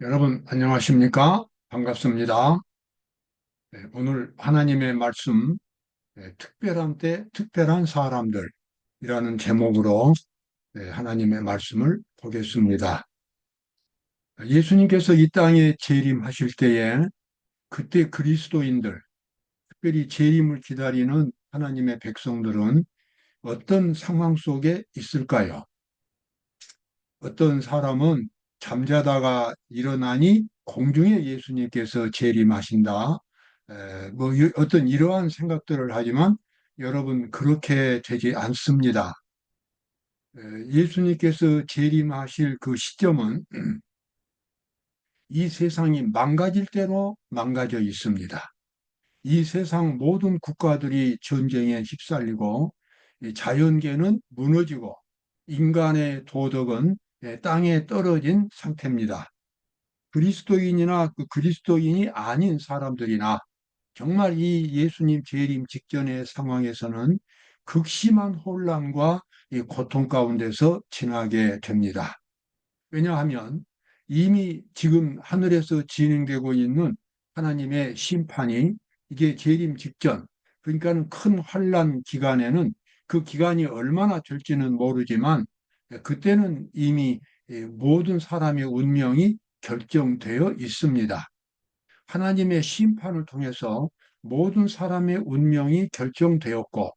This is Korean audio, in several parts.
여러분, 안녕하십니까? 반갑습니다. 오늘 하나님의 말씀, 특별한 때, 특별한 사람들이라는 제목으로 하나님의 말씀을 보겠습니다. 예수님께서 이 땅에 재림하실 때에 그때 그리스도인들, 특별히 재림을 기다리는 하나님의 백성들은 어떤 상황 속에 있을까요? 어떤 사람은 잠자다가 일어나니 공중에 예수님께서 재림하신다. 어떤 이러한 생각들을 하지만 여러분 그렇게 되지 않습니다. 예수님께서 재림하실 그 시점은 이 세상이 망가질 대로 망가져 있습니다. 이 세상 모든 국가들이 전쟁에 휩쓸리고 이 자연계는 무너지고 인간의 도덕은 땅에 떨어진 상태입니다. 그리스도인이나 그 그리스도인이 아닌 사람들이나 정말 이 예수님 재림 직전의 상황에서는 극심한 혼란과 이 고통 가운데서 지나게 됩니다. 왜냐하면 이미 지금 하늘에서 진행되고 있는 하나님의 심판이 이게 재림 직전, 그러니까 큰 환란 기간에는 그 기간이 얼마나 될지는 모르지만 그때는 이미 모든 사람의 운명이 결정되어 있습니다. 하나님의 심판을 통해서 모든 사람의 운명이 결정되었고,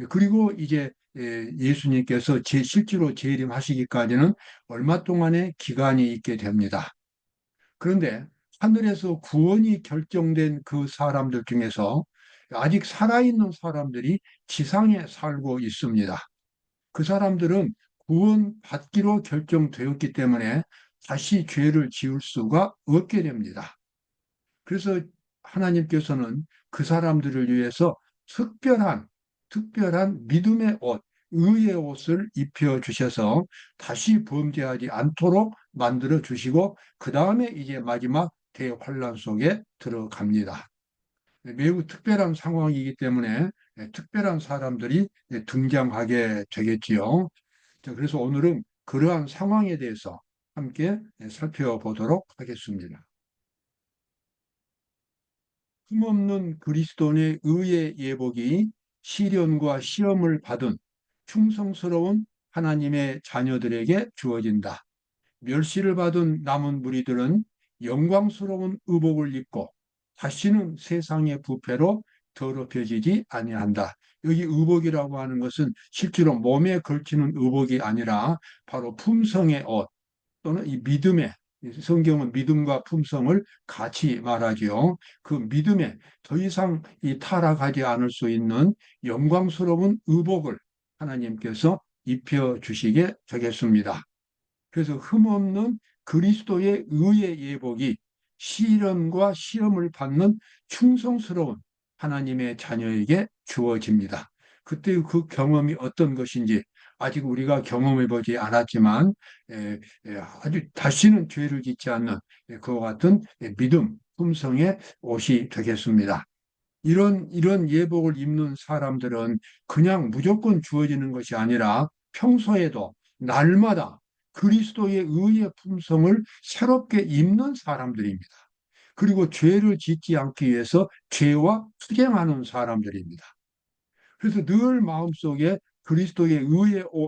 그리고 이제 예수님께서 실제로 재림하시기까지는 얼마 동안의 기간이 있게 됩니다. 그런데 하늘에서 구원이 결정된 그 사람들 중에서 아직 살아있는 사람들이 지상에 살고 있습니다. 그 사람들은 구원받기로 결정되었기 때문에 다시 죄를 지을 수가 없게 됩니다. 그래서 하나님께서는 그 사람들을 위해서 특별한, 특별한 믿음의 옷, 의의 옷을 입혀 주셔서 다시 범죄하지 않도록 만들어 주시고, 그 다음에 이제 마지막 대환란 속에 들어갑니다. 매우 특별한 상황이기 때문에 특별한 사람들이 등장하게 되겠지요. 자, 그래서 오늘은 그러한 상황에 대해서 함께 살펴보도록 하겠습니다. 힘없는 그리스도인의 의의 예복이 시련과 시험을 받은 충성스러운 하나님의 자녀들에게 주어진다. 멸시를 받은 남은 무리들은 영광스러운 의복을 입고 다시는 세상의 부패로 더럽혀지지 아니한다. 여기 의복이라고 하는 것은 실제로 몸에 걸치는 의복이 아니라 바로 품성의 옷, 또는 이 믿음의, 성경은 믿음과 품성을 같이 말하지요. 그 믿음에 더 이상 이 타락하지 않을 수 있는 영광스러운 의복을 하나님께서 입혀 주시게 되겠습니다. 그래서 흠없는 그리스도의 의의 예복이 시련과 시험을 받는 충성스러운 하나님의 자녀에게 주어집니다. 그때 그 경험이 어떤 것인지 아직 우리가 경험해 보지 않았지만 아주 다시는 죄를 짓지 않는 그와 같은 믿음, 품성의 옷이 되겠습니다. 이런 예복을 입는 사람들은 그냥 무조건 주어지는 것이 아니라 평소에도 날마다 그리스도의 의의 품성을 새롭게 입는 사람들입니다. 그리고 죄를 짓지 않기 위해서 죄와 투쟁하는 사람들입니다. 그래서 늘 마음속에 그리스도의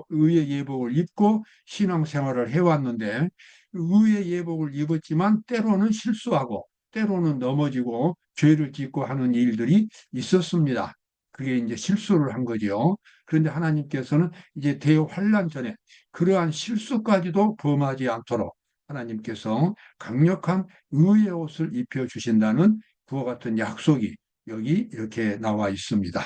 의의 예복을 입고 신앙생활을 해왔는데 의의 예복을 입었지만 때로는 실수하고 때로는 넘어지고 죄를 짓고 하는 일들이 있었습니다. 그게 이제 실수를 한 거죠. 그런데 하나님께서는 이제 대환란 전에 그러한 실수까지도 범하지 않도록 하나님께서 강력한 의의 옷을 입혀 주신다는 그와 같은 약속이 여기 이렇게 나와 있습니다.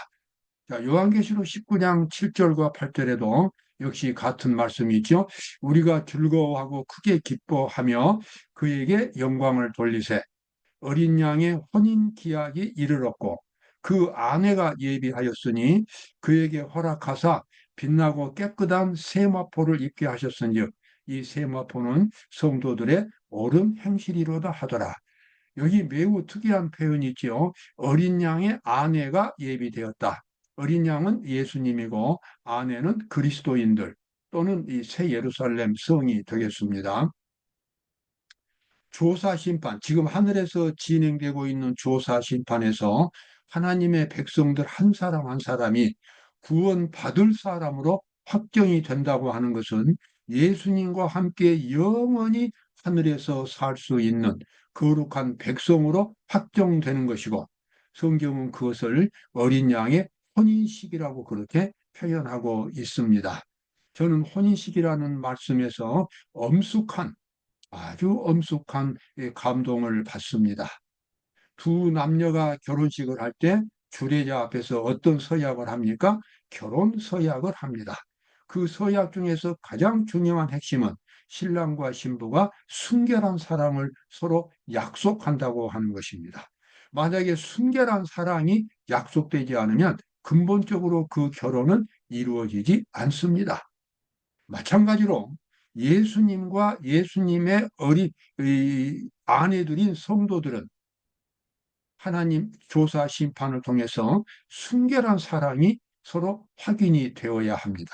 자, 요한계시록 19장 7절과 8절에도 역시 같은 말씀이 있죠. 우리가 즐거워하고 크게 기뻐하며 그에게 영광을 돌리세. 어린 양의 혼인 기약이 이르렀고 그 아내가 예비하였으니 그에게 허락하사 빛나고 깨끗한 세마포를 입게 하셨은즉 이 세마포는 성도들의 옳은 행실이로다 하더라. 여기 매우 특이한 표현이 있죠. 어린 양의 아내가 예비되었다. 어린 양은 예수님이고 아내는 그리스도인들 또는 이 새 예루살렘 성이 되겠습니다. 조사 심판, 지금 하늘에서 진행되고 있는 조사 심판에서 하나님의 백성들 한 사람 한 사람이 구원받을 사람으로 확정이 된다고 하는 것은 예수님과 함께 영원히 하늘에서 살 수 있는 거룩한 백성으로 확정되는 것이고, 성경은 그것을 어린 양의 혼인식이라고 그렇게 표현하고 있습니다. 저는 혼인식이라는 말씀에서 엄숙한, 아주 엄숙한 감동을 받습니다. 두 남녀가 결혼식을 할 때 주례자 앞에서 어떤 서약을 합니까? 결혼 서약을 합니다. 그 서약 중에서 가장 중요한 핵심은 신랑과 신부가 순결한 사랑을 서로 약속한다고 하는 것입니다. 만약에 순결한 사랑이 약속되지 않으면 근본적으로 그 결혼은 이루어지지 않습니다. 마찬가지로 예수님과 예수님의 어린 아내들인 성도들은 하나님 조사 심판을 통해서 순결한 사랑이 서로 확인이 되어야 합니다.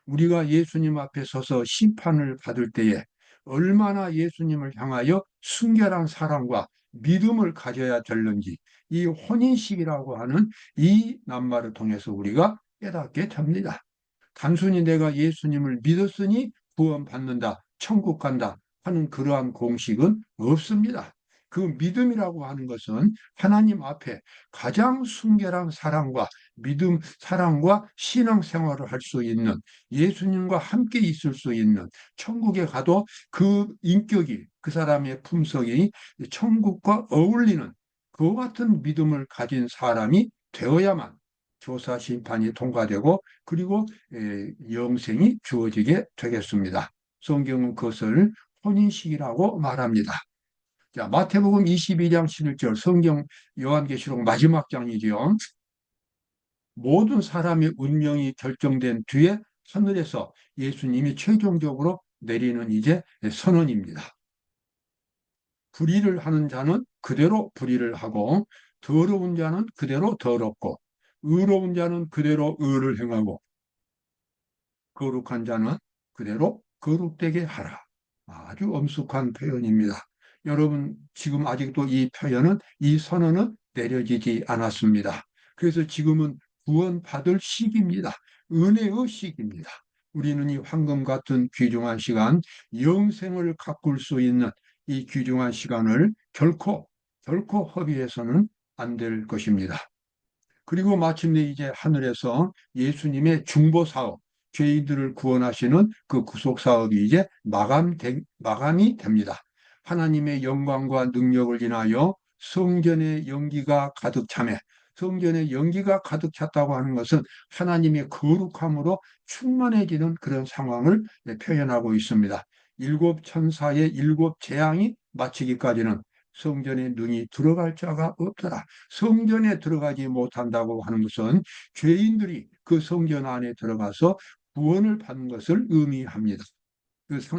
우리가 예수님 앞에 서서 심판을 받을 때에 얼마나 예수님을 향하여 순결한 사랑과 믿음을 가져야 되는지, 이 혼인식이라고 하는 이 낱말을 통해서 우리가 깨닫게 됩니다. 단순히 내가 예수님을 믿었으니 구원받는다, 천국 간다 하는 그러한 공식은 없습니다. 그 믿음이라고 하는 것은 하나님 앞에 가장 순결한 사랑과 믿음, 사랑과 신앙생활을 할 수 있는, 예수님과 함께 있을 수 있는, 천국에 가도 그 인격이, 그 사람의 품성이 천국과 어울리는 그 같은 믿음을 가진 사람이 되어야만 조사 심판이 통과되고, 그리고 영생이 주어지게 되겠습니다. 성경은 그것을 혼인식이라고 말합니다. 자, 마태복음 22장 11절, 성경 요한계시록 마지막 장이지요. 모든 사람의 운명이 결정된 뒤에 하늘에서 예수님이 최종적으로 내리는 이제 선언입니다. 불의를 하는 자는 그대로 불의를 하고, 더러운 자는 그대로 더럽고, 의로운 자는 그대로 의를 행하고, 거룩한 자는 그대로 거룩되게 하라. 아주 엄숙한 표현입니다. 여러분, 지금 아직도 이 표현은, 이 선언은 내려지지 않았습니다. 그래서 지금은 구원받을 시기입니다. 은혜의 시기입니다. 우리는 이 황금 같은 귀중한 시간, 영생을 가꿀 수 있는 이 귀중한 시간을 결코 허비해서는 안 될 것입니다. 그리고 마침내 이제 하늘에서 예수님의 중보 사업, 죄인들을 구원하시는 그 구속 사업이 이제 마감이 됩니다. 하나님의 영광과 능력을 인하여 성전의 연기가 가득 차매, 성전의 연기가 가득 찼다고 하는 것은 하나님의 거룩함으로 충만해지는 그런 상황을 표현하고 있습니다. 일곱 천사의 일곱 재앙이 마치기까지는 성전에 능히 들어갈 자가 없더라. 성전에 들어가지 못한다고 하는 것은 죄인들이 그 성전 안에 들어가서 구원을 받는 것을 의미합니다.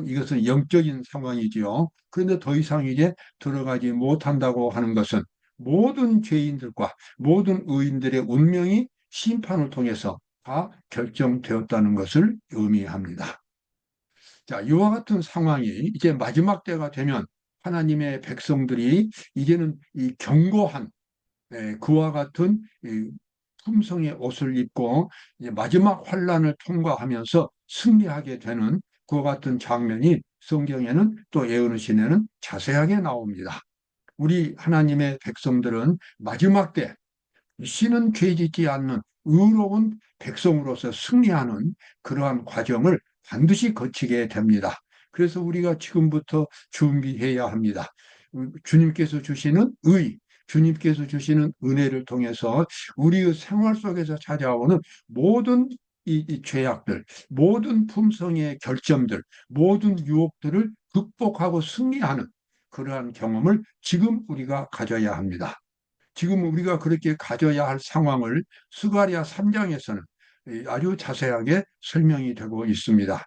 이것은 영적인 상황이지요. 그런데 더 이상 이제 들어가지 못한다고 하는 것은 모든 죄인들과 모든 의인들의 운명이 심판을 통해서 다 결정되었다는 것을 의미합니다. 자, 이와 같은 상황이 이제 마지막 때가 되면 하나님의 백성들이 이제는 이 견고한 그와 같은 이 품성의 옷을 입고 이제 마지막 환란을 통과하면서 승리하게 되는 그와 같은 장면이 성경에는, 또 예언의 시에는 자세하게 나옵니다. 우리 하나님의 백성들은 마지막 때 신은 죄짓지 않는 의로운 백성으로서 승리하는 그러한 과정을 반드시 거치게 됩니다. 그래서 우리가 지금부터 준비해야 합니다. 주님께서 주시는 의, 주님께서 주시는 은혜를 통해서 우리의 생활 속에서 찾아오는 모든 이 죄악들, 모든 품성의 결점들, 모든 유혹들을 극복하고 승리하는 그러한 경험을 지금 우리가 가져야 합니다. 지금 우리가 그렇게 가져야 할 상황을 스가랴 3장에서는 아주 자세하게 설명이 되고 있습니다.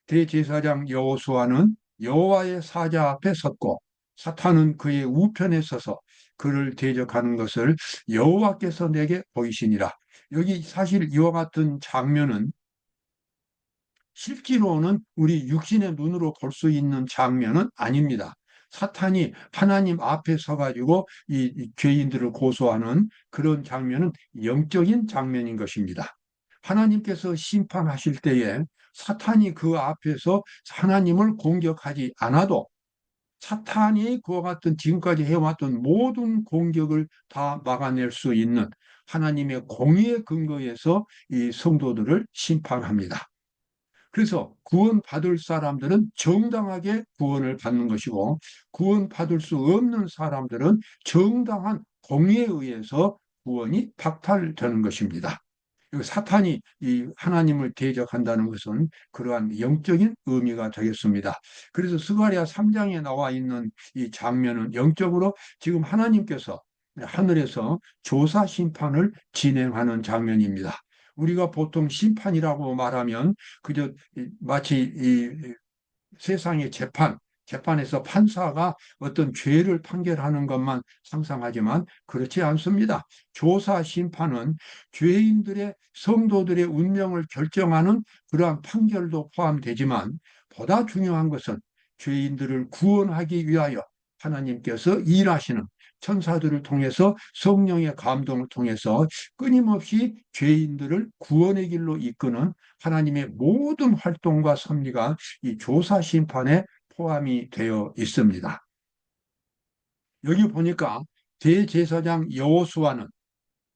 대제사장 여호수아는 여호와의 사자 앞에 섰고 사탄은 그의 우편에 서서 그를 대적하는 것을 여호와께서 내게 보이시니라. 여기 사실 이와 같은 장면은 실제로는 우리 육신의 눈으로 볼 수 있는 장면은 아닙니다. 사탄이 하나님 앞에 서가지고 이 죄인들을 고소하는 그런 장면은 영적인 장면인 것입니다. 하나님께서 심판하실 때에 사탄이 그 앞에서 하나님을 공격하지 않아도 사탄이 그와 같은 지금까지 해왔던 모든 공격을 다 막아낼 수 있는 하나님의 공의의 근거에서 이 성도들을 심판합니다. 그래서 구원받을 사람들은 정당하게 구원을 받는 것이고, 구원받을 수 없는 사람들은 정당한 공의에 의해서 구원이 박탈되는 것입니다. 사탄이 이 하나님을 대적한다는 것은 그러한 영적인 의미가 되겠습니다. 그래서 스가랴 3장에 나와 있는 이 장면은 영적으로 지금 하나님께서 하늘에서 조사 심판을 진행하는 장면입니다. 우리가 보통 심판이라고 말하면 그저 마치 이 세상의 재판에서 판사가 어떤 죄를 판결하는 것만 상상하지만 그렇지 않습니다. 조사 심판은 죄인들의 성도들의 운명을 결정하는 그러한 판결도 포함되지만 보다 중요한 것은 죄인들을 구원하기 위하여 하나님께서 일하시는 천사들을 통해서 성령의 감동을 통해서 끊임없이 죄인들을 구원의 길로 이끄는 하나님의 모든 활동과 섭리가 이 조사 심판에 포함이 되어 있습니다. 여기 보니까 대제사장 여호수아는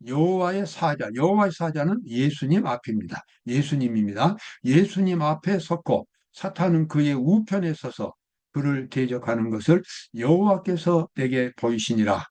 여호와의 사자는 예수님 앞입니다. 예수님입니다. 예수님 앞에 섰고 사탄은 그의 우편에 서서 그를 대적하는 것을 여호와께서 내게 보이시니라.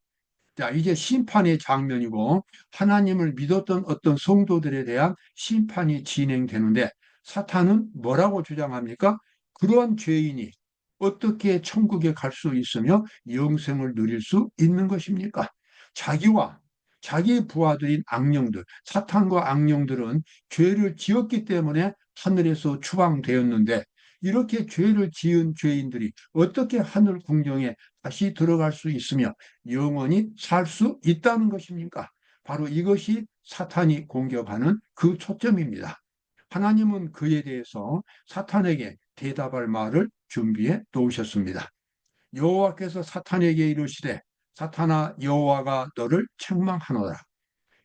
자, 이제 심판의 장면이고 하나님을 믿었던 어떤 성도들에 대한 심판이 진행되는데 사탄은 뭐라고 주장합니까? 그러한 죄인이 어떻게 천국에 갈 수 있으며 영생을 누릴 수 있는 것입니까? 자기와 자기 부하들인 악령들, 사탄과 악령들은 죄를 지었기 때문에 하늘에서 추방되었는데 이렇게 죄를 지은 죄인들이 어떻게 하늘 궁정에 다시 들어갈 수 있으며 영원히 살 수 있다는 것입니까? 바로 이것이 사탄이 공격하는 그 초점입니다. 하나님은 그에 대해서 사탄에게 대답할 말을 준비해 놓으셨습니다. 여호와께서 사탄에게 이르시되 사탄아 여호와가 너를 책망하노라.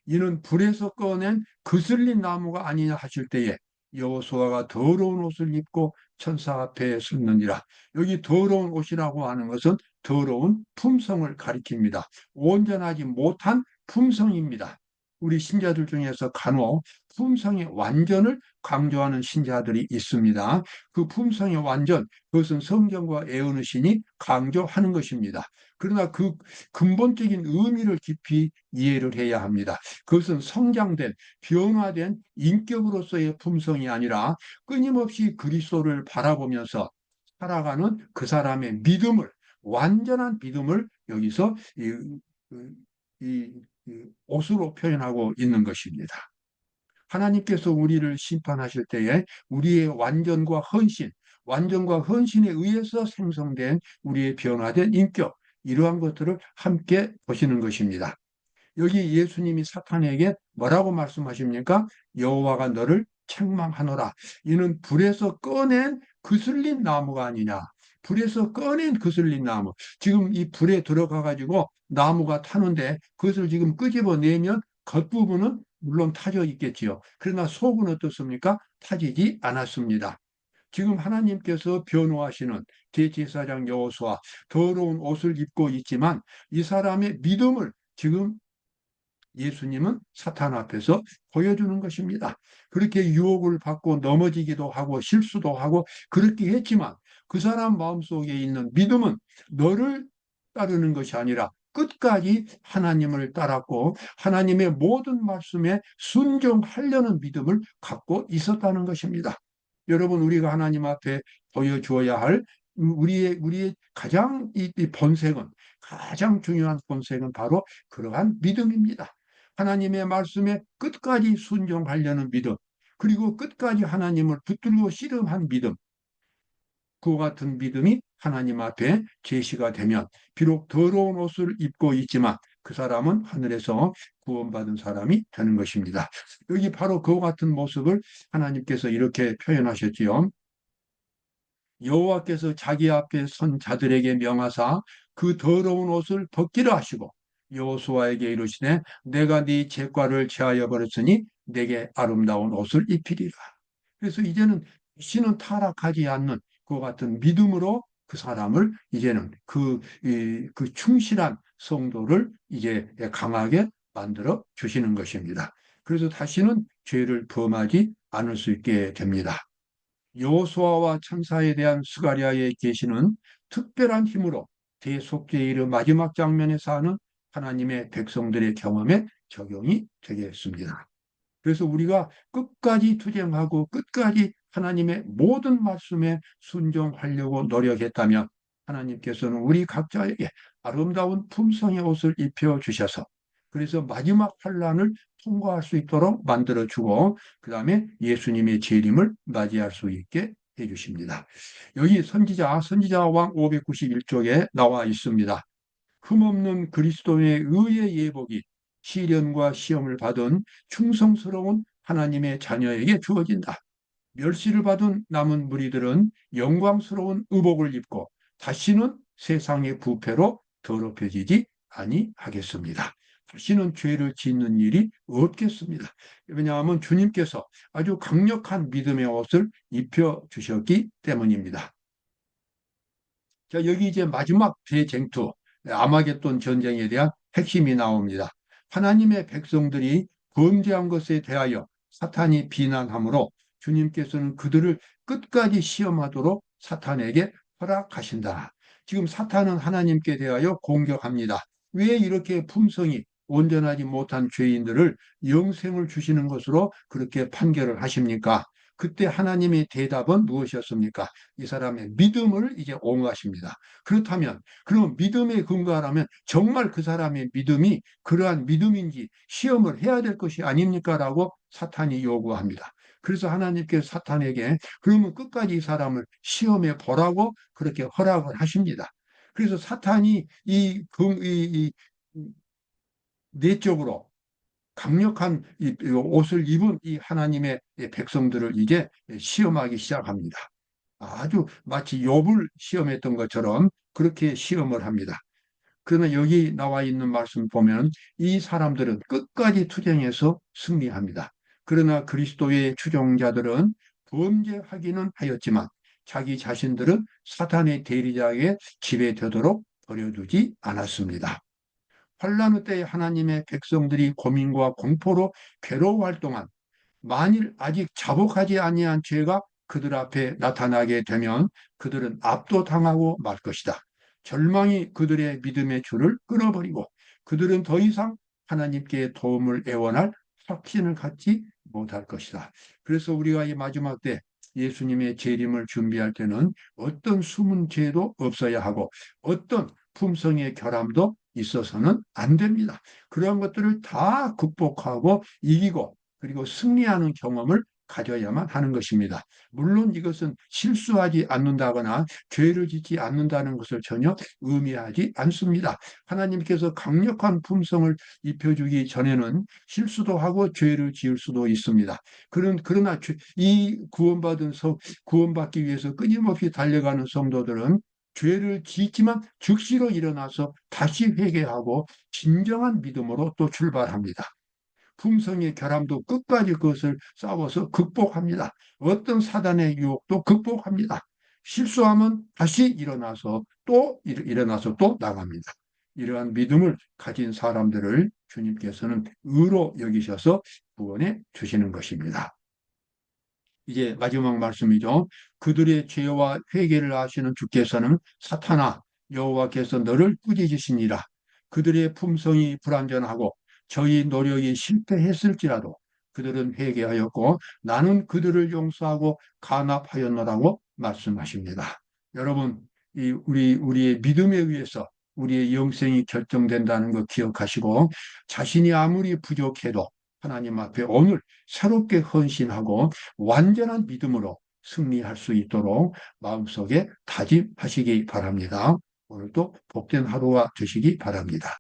이는 불에서 꺼낸 그슬린 나무가 아니냐 하실 때에 여호수아가 더러운 옷을 입고 천사 앞에 섰느니라. 여기 더러운 옷이라고 하는 것은 더러운 품성을 가리킵니다. 온전하지 못한 품성입니다. 우리 신자들 중에서 간혹 품성의 완전을 강조하는 신자들이 있습니다. 그 품성의 완전, 그것은 성경과 애언의 신이 강조하는 것입니다. 그러나 그 근본적인 의미를 깊이 이해를 해야 합니다. 그것은 성장된, 변화된 인격으로서의 품성이 아니라 끊임없이 그리스도를 바라보면서 살아가는 그 사람의 믿음을, 완전한 믿음을 여기서 이 옷으로 표현하고 있는 것입니다. 하나님께서 우리를 심판하실 때에 우리의 완전과 헌신에 의해서 생성된 우리의 변화된 인격, 이러한 것들을 함께 보시는 것입니다. 여기 예수님이 사탄에게 뭐라고 말씀하십니까? 여호와가 너를 책망하노라. 이는 불에서 꺼낸 그슬린 나무가 아니냐. 불에서 꺼낸 그슬린 나무. 지금 이 불에 들어가 가지고 나무가 타는데 그것을 지금 끄집어내면 겉부분은 물론 타져 있겠지요. 그러나 속은 어떻습니까? 타지지 않았습니다. 지금 하나님께서 변호하시는 대제사장 여호수아 더러운 옷을 입고 있지만 이 사람의 믿음을 지금 예수님은 사탄 앞에서 보여주는 것입니다. 그렇게 유혹을 받고 넘어지기도 하고 실수도 하고 그렇게 했지만 그 사람 마음속에 있는 믿음은 너를 따르는 것이 아니라 끝까지 하나님을 따랐고 하나님의 모든 말씀에 순종하려는 믿음을 갖고 있었다는 것입니다. 여러분, 우리가 하나님 앞에 보여주어야 할 우리의 가장 이 본색은, 가장 중요한 본색은 바로 그러한 믿음입니다. 하나님의 말씀에 끝까지 순종하려는 믿음, 그리고 끝까지 하나님을 붙들고 씨름한 믿음, 그와 같은 믿음이 하나님 앞에 제시가 되면 비록 더러운 옷을 입고 있지만 그 사람은 하늘에서 구원받은 사람이 되는 것입니다. 여기 바로 그와 같은 모습을 하나님께서 이렇게 표현하셨지요. 여호와께서 자기 앞에 선 자들에게 명하사 그 더러운 옷을 벗기라 하시고 여호수아에게 이르시되 내가 네 죄과를 제하여 버렸으니 내게 아름다운 옷을 입히리라. 그래서 이제는 다시는 타락하지 않는 그 같은 믿음으로 그 사람을 이제는 그 충실한 성도를 이제 강하게 만들어 주시는 것입니다. 그래서 다시는 죄를 범하지 않을 수 있게 됩니다. 여호수아와 천사에 대한 스가랴의 계시는 특별한 힘으로 대속죄에 이르 마지막 장면에서 하는 하나님의 백성들의 경험에 적용이 되겠습니다. 그래서 우리가 끝까지 투쟁하고 끝까지 하나님의 모든 말씀에 순종하려고 노력했다면 하나님께서는 우리 각자에게 아름다운 품성의 옷을 입혀 주셔서 그래서 마지막 환란을 통과할 수 있도록 만들어 주고 그 다음에 예수님의 재림을 맞이할 수 있게 해 주십니다. 여기 선지자 왕 591쪽에 나와 있습니다. 흠없는 그리스도의 의의 예복이 시련과 시험을 받은 충성스러운 하나님의 자녀에게 주어진다. 멸시를 받은 남은 무리들은 영광스러운 의복을 입고 다시는 세상의 부패로 더럽혀지지 아니하겠습니다. 다시는 죄를 짓는 일이 없겠습니다. 왜냐하면 주님께서 아주 강력한 믿음의 옷을 입혀 주셨기 때문입니다. 자, 여기 이제 마지막 대쟁투, 아마겟돈 전쟁에 대한 핵심이 나옵니다. 하나님의 백성들이 범죄한 것에 대하여 사탄이 비난하므로 주님께서는 그들을 끝까지 시험하도록 사탄에게 허락하신다. 지금 사탄은 하나님께 대하여 공격합니다. 왜 이렇게 품성이 온전하지 못한 죄인들을 영생을 주시는 것으로 그렇게 판결을 하십니까? 그때 하나님의 대답은 무엇이었습니까? 이 사람의 믿음을 이제 옹호하십니다. 그렇다면, 그럼 믿음에 근거하라면 정말 그 사람의 믿음이 그러한 믿음인지 시험을 해야 될 것이 아닙니까? 라고 사탄이 요구합니다. 그래서 하나님께서 사탄에게 그러면 끝까지 이 사람을 시험해 보라고 그렇게 허락을 하십니다. 그래서 사탄이 이 내적으로 강력한 이 옷을 입은 이 하나님의 백성들을 이제 시험하기 시작합니다. 아주 마치 욥을 시험했던 것처럼 그렇게 시험을 합니다. 그러나 여기 나와 있는 말씀 보면 이 사람들은 끝까지 투쟁해서 승리합니다. 그러나 그리스도의 추종자들은 범죄하기는 하였지만 자기 자신들은 사탄의 대리자에게 지배되도록 버려두지 않았습니다. 환란의 때에 하나님의 백성들이 고민과 공포로 괴로워할 동안 만일 아직 자복하지 아니한 죄가 그들 앞에 나타나게 되면 그들은 압도당하고 말 것이다. 절망이 그들의 믿음의 줄을 끊어버리고 그들은 더 이상 하나님께 도움을 애원할 확신을 갖지 못할 것이다. 그래서 우리가 이 마지막 때 예수님의 재림을 준비할 때는 어떤 숨은 죄도 없어야 하고 어떤 품성의 결함도 있어서는 안 됩니다. 그런 것들을 다 극복하고 이기고 그리고 승리하는 경험을 가져야만 하는 것입니다. 물론 이것은 실수하지 않는다거나 죄를 짓지 않는다는 것을 전혀 의미하지 않습니다. 하나님께서 강력한 품성을 입혀주기 전에는 실수도 하고 죄를 지을 수도 있습니다. 그러나 이 구원받기 위해서 끊임없이 달려가는 성도들은 죄를 짓지만 즉시로 일어나서 다시 회개하고 진정한 믿음으로 또 출발합니다. 품성의 결함도 끝까지 그것을 싸워서 극복합니다. 어떤 사단의 유혹도 극복합니다. 실수하면 다시 일어나서 또 나갑니다. 이러한 믿음을 가진 사람들을 주님께서는 의로 여기셔서 구원해 주시는 것입니다. 이제 마지막 말씀이죠. 그들의 죄와 회개를 아시는 주께서는 사탄아 여호와께서 너를 꾸짖으시니라. 그들의 품성이 불완전하고 저희 노력이 실패했을지라도 그들은 회개하였고 나는 그들을 용서하고 간합하였노라고 말씀하십니다. 여러분, 우리의 믿음에 의해서 우리의 영생이 결정된다는 거 기억하시고 자신이 아무리 부족해도 하나님 앞에 오늘 새롭게 헌신하고 완전한 믿음으로 승리할 수 있도록 마음속에 다짐하시기 바랍니다. 오늘도 복된 하루가 되시기 바랍니다.